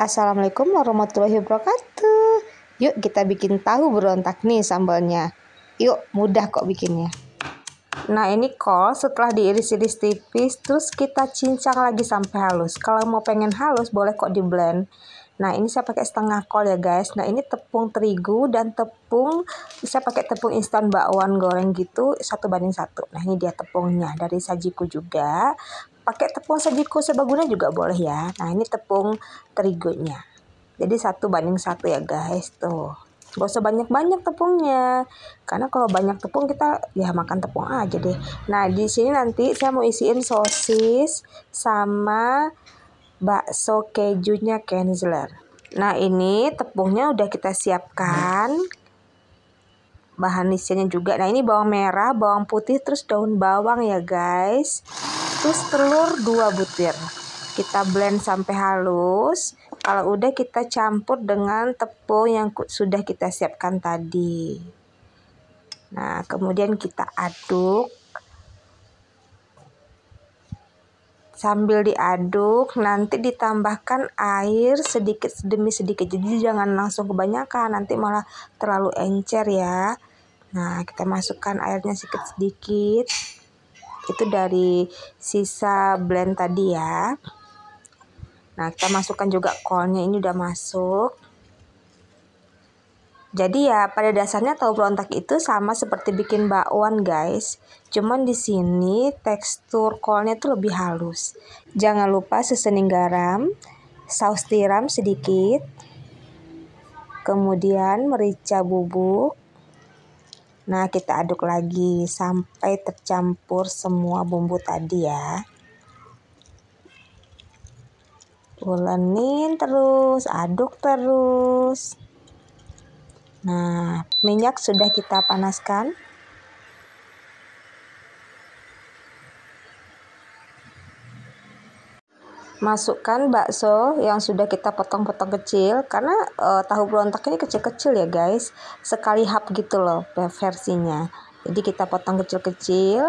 Assalamualaikum warahmatullahi wabarakatuh. Yuk kita bikin tahu berontak nih sambalnya. Yuk, mudah kok bikinnya. Nah, ini kol setelah diiris-iris tipis terus kita cincang lagi sampai halus. Kalau mau pengen halus boleh kok di blend. Nah, ini saya pakai setengah kol ya guys. Nah, ini tepung terigu dan tepung, bisa pakai tepung instan bakwan goreng gitu 1:1. Nah, ini dia tepungnya dari Sajiku juga. Pakai tepung Sajiku serbaguna juga boleh ya. Nah, ini tepung terigunya. Jadi 1:1 ya guys, tuh. Gak usah banyak-banyak tepungnya. Karena kalau banyak tepung kita ya makan tepung aja deh. Nah, di sini nanti saya mau isiin sosis sama bakso kejunya Kenzler. Nah, ini tepungnya udah kita siapkan. Bahan isiannya juga. Nah, ini bawang merah, bawang putih, terus daun bawang ya guys. Terus telur 2 butir. Kita blend sampai halus. Kalau udah kita campur dengan tepung yang sudah kita siapkan tadi. Nah, kemudian kita aduk. Sambil diaduk, nanti ditambahkan air sedikit demi sedikit. Jadi jangan langsung kebanyakan, nanti malah terlalu encer ya. Nah, kita masukkan airnya sedikit-sedikit. Itu dari sisa blend tadi ya. Nah, kita masukkan juga kolnya, ini udah masuk. Jadi ya pada dasarnya tahu berontak itu sama seperti bikin bakwan guys. Cuman di sini tekstur kolnya itu lebih halus. Jangan lupa sesening garam, saus tiram sedikit, kemudian merica bubuk. Nah, kita aduk lagi sampai tercampur semua bumbu tadi ya. Ulenin terus, aduk terus. Nah, minyak sudah kita panaskan. Masukkan bakso yang sudah kita potong-potong kecil. Karena tahu berontak ini kecil-kecil ya guys. Sekali hap gitu loh versinya. Jadi kita potong kecil-kecil.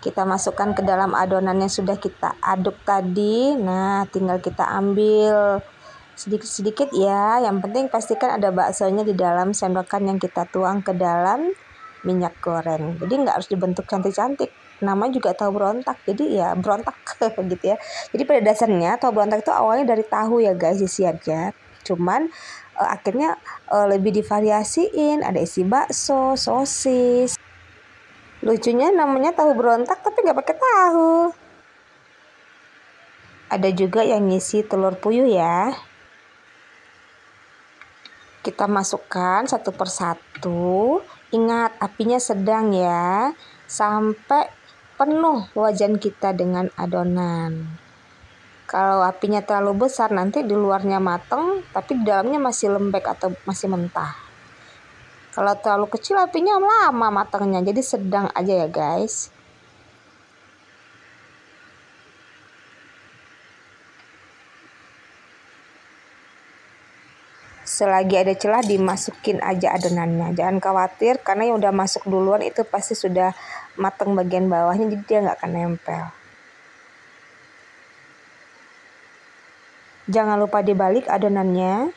Kita masukkan ke dalam adonan yang sudah kita aduk tadi. Nah, tinggal kita ambil sedikit-sedikit ya. Yang penting pastikan ada baksonya di dalam sendokan yang kita tuang ke dalam minyak goreng. Jadi nggak harus dibentuk cantik-cantik. Namanya juga tahu berontak. Jadi ya berontak gitu ya. Jadi pada dasarnya tahu berontak itu awalnya dari tahu ya guys isiannya. Cuman akhirnya lebih divariasiin. Ada isi bakso, sosis. Lucunya namanya tahu berontak tapi nggak pakai tahu. Ada juga yang ngisi telur puyuh ya. Kita masukkan satu persatu. Ingat apinya sedang ya. Sampai penuh wajan kita dengan adonan. Kalau apinya terlalu besar nanti di luarnya mateng tapi di dalamnya masih lembek atau masih mentah. Kalau terlalu kecil apinya lama matangnya. Jadi sedang aja ya guys. Selagi ada celah dimasukin aja adonannya. Jangan khawatir karena yang udah masuk duluan itu pasti sudah matang bagian bawahnya, jadi dia nggak akan nempel. Jangan lupa dibalik adonannya.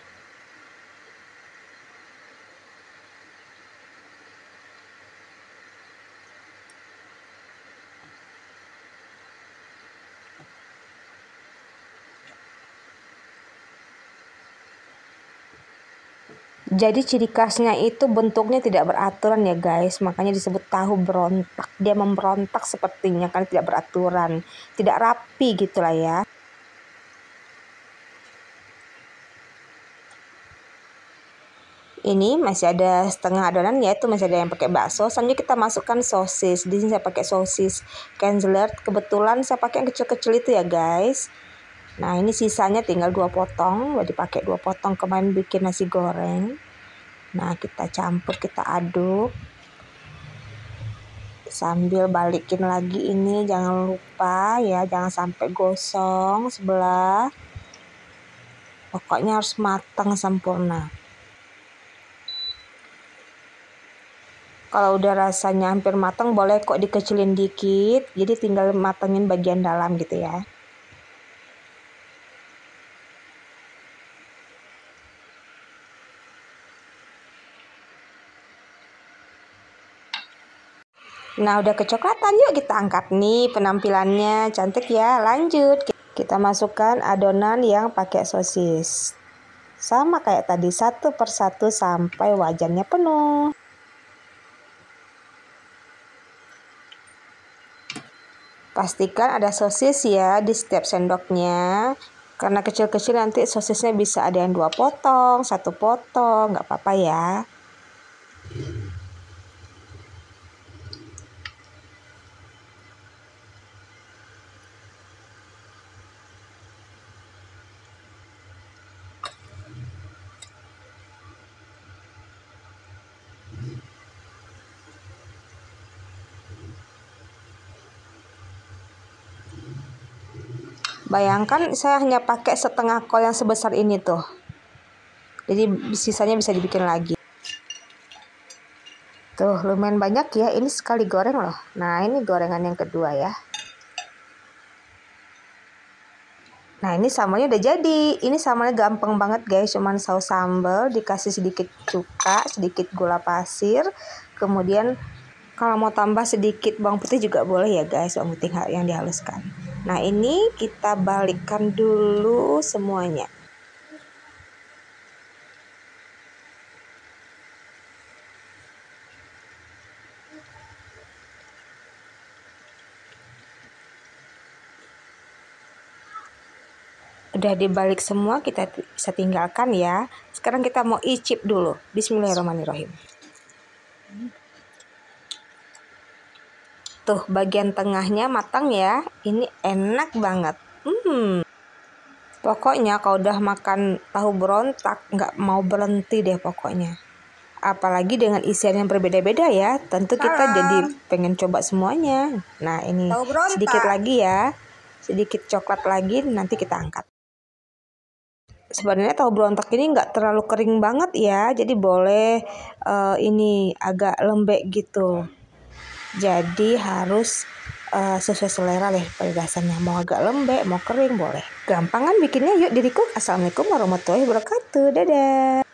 Jadi ciri khasnya itu bentuknya tidak beraturan ya guys. Makanya disebut tahu berontak. Dia memberontak sepertinya karena tidak beraturan. Tidak rapi gitulah ya. Ini masih ada setengah adonan ya. Itu masih ada yang pakai bakso. Selanjutnya kita masukkan sosis. Di sini saya pakai sosis Kenzler. Kebetulan saya pakai yang kecil-kecil itu ya guys. Nah, ini sisanya tinggal 2 potong. Udah dipakai 2 potong kemarin bikin nasi goreng. Nah, kita campur, kita aduk. Sambil balikin lagi ini, jangan lupa ya, jangan sampai gosong sebelah. Pokoknya harus matang sempurna. Kalau udah rasanya hampir matang, boleh kok dikecilin dikit. Jadi tinggal matengin bagian dalam gitu ya. Nah, udah kecoklatan, yuk kita angkat nih penampilannya. Cantik ya, lanjut. Kita masukkan adonan yang pakai sosis. Sama kayak tadi, satu persatu sampai wajannya penuh. Pastikan ada sosis ya di setiap sendoknya. Karena kecil-kecil nanti sosisnya bisa ada yang 2 potong, 1 potong, nggak apa-apa ya. Bayangkan saya hanya pakai setengah kol yang sebesar ini tuh. Jadi sisanya bisa dibikin lagi. Tuh lumayan banyak ya, ini sekali goreng loh. Nah ini gorengan yang kedua ya. Nah ini sambalnya udah jadi. Ini sambalnya gampang banget guys, cuman saus sambal, dikasih sedikit cuka, sedikit gula pasir. Kemudian kalau mau tambah sedikit bawang putih juga boleh ya guys, bawang putih yang dihaluskan. Nah ini kita balikkan dulu semuanya. Udah dibalik semua, kita bisa tinggalkan ya. Sekarang kita mau icip dulu. Bismillahirrahmanirrahim. Tuh bagian tengahnya matang ya. Ini enak banget. Pokoknya kalau udah makan tahu berontak nggak mau berhenti deh pokoknya. Apalagi dengan isian yang berbeda-beda ya. Tentu kita jadi pengen coba semuanya. Nah ini sedikit lagi ya. Sedikit coklat lagi, nanti kita angkat. Sebenarnya tahu berontak ini nggak terlalu kering banget ya, jadi boleh ini agak lembek gitu. Jadi harus sesuai selera deh pedasannya, mau agak lembek, mau kering boleh. Gampang kan bikinnya, yuk diriku. Assalamualaikum warahmatullahi wabarakatuh, dadah.